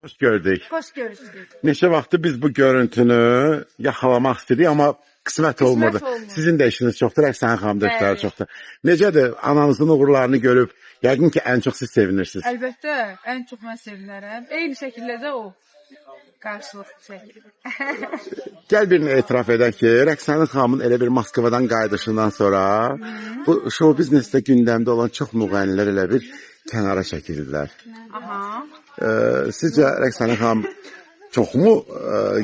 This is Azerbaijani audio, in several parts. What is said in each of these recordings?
Hoş gördük. Xoş görüşdük. Neçə vaxtdır biz bu görüntünü yaxalamaq istədik, amma qismət olmadı. olmadı. Sizin də işiniz çoxdur, Rəqsan xanım da işləri Bəli. çoxdur. Necədir ananızın uğurlarını görüb? Yəqin ki, ən çox siz sevinirsiniz. Əlbəttə, ən çox mən sevinərəm. Eyni şəkildə də o qarşılıq çəkir. Gəl birini etiraf edək ki, Rəqsan xanımın elə bir Moskvadan qayıdışından sonra bu show biznesdə gündəmdə olan çox müğənnilər elə bir kənara çəkildilər. Aha. Sizcə Rəqsan xanım çoxmu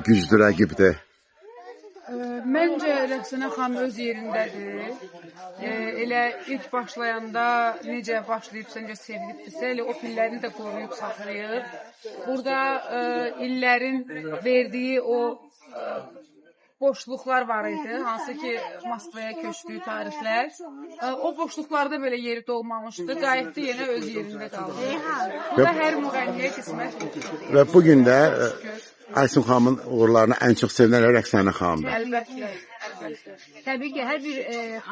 güclü rəqibdir? Məncə Rəqsanə xanım öz yerindədir. Elə ilk başlayanda necə başlayıb səncə sevilibdirsə, elə o pillərini də qoruyub saxlayıb. Burada illərin verdiyi o boşluqlar var idi, hansı ki Moskvaya köçdüyü tarixlər. O boşluqlarda belə yeri dolmamışdı, qayıtdı yenə öz yerində qaldı. Bu da hər müğənniyə qismət olur. Və bugün də Aysun xanımın uğurlarına ən çox sevinən Rəqsanə xanımdır. Əlbəttə. Təbii ki, hər bir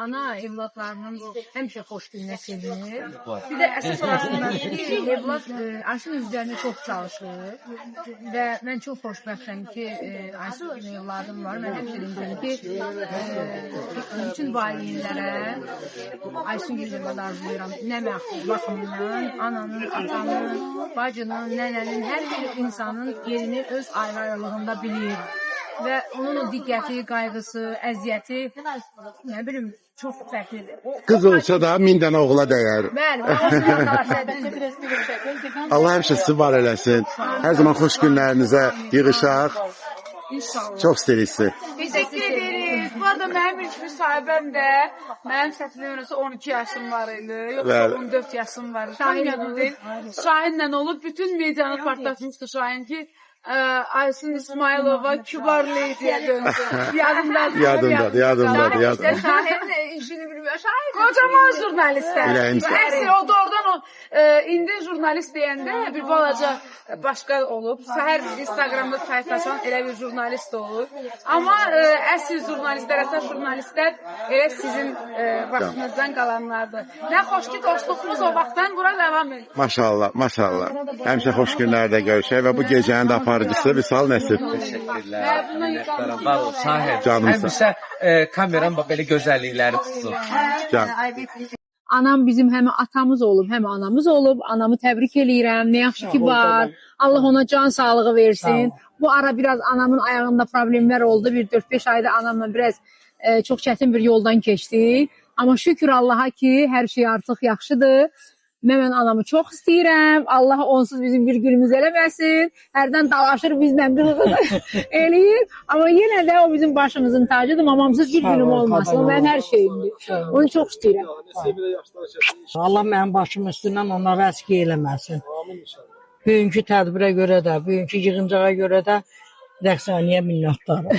ana evladlarının həmişə xoş gününə sevinir. Bir də əsas olaraq Evlad Aysun üzərində çox çalışır və mən çox xoşbəxtəm ki, Aysun kimi evladım var. Mən həmişə deyirəm ki, bütün valideynlərə Aysun kimi evlad arzulayıram. Nə baxımından, ananın, atanın, bacının, nənənin, hər bir insanın yerini öz ayrı-ayrılığında bilir. Və onun o diqqəti, qayğısı, əziyyəti, nə bilim, çox fərqlidir. Qız olsa da 1000 dənə oğula dəyər. Bəli, Allah həmişə sizi var eləsin. Hər zaman xoş günlərinizə yığışaq. İnşallah. Çox istəyirsiniz. Teşekkür ederiz. Bu arada mənim ilk müsahibəm də, mənim səhvlərimsə 12 yaşım var idi, yoxsa 14 yaşım var idi. Şahinlə olub, bütün medianı partlatmışdı Şahin ki, Aysun İsmailova Kübar Lady'yə döndü. Yadımdadır. Yadımdadır. Şahin işini bilmiyor. Şahin kocaman jurnalistlər. Əsli o da oradan o indi jurnalist deyəndə bir balaca başqa olub. Səhər Instagramda sayfasan elə bir jurnalist olur. Amma əsl jurnalistlər, əsas jurnalistlər elə sizin vaxtınızdan qalanlardır. Nə xoş ki, dostluğumuz o vaxtdan bura devam edir. Maşallah, maşallah. Həmişə xoş günlərdə görüşək və bu gecənin də aparıcısı Vüsal Nəsib. Həmişə kameram belə gözəllikləri tutsun. Anam bizim həm atamız olub, həm anamız olub. Anamı təbrik eləyirəm. Nə yaxşı ki var. Allah ona can sağlığı versin. Bu ara biraz anamın ayağında problemlər oldu. Bir 4-5 ayda anamla biraz çox çətin bir yoldan keçdik. Amma şükür Allaha ki, hər şey artıq yaxşıdır. Mən anamı çox istəyirəm. Allah onsuz bizim bir günümüz eləməsin. Hərdən dalaşır bizlə bir eləyir. Amma yenə də o bizim başımızın tacıdır. Mamamsız bir günüm olmasın. O mənim hər şeyimdir. Onu çox istəyirəm. Allah mənim başım üstündən onları əski eləməsin. Bugünkü tədbirə görə də, bugünkü yığıncağa görə də Rəqsaniyə minnətdarım.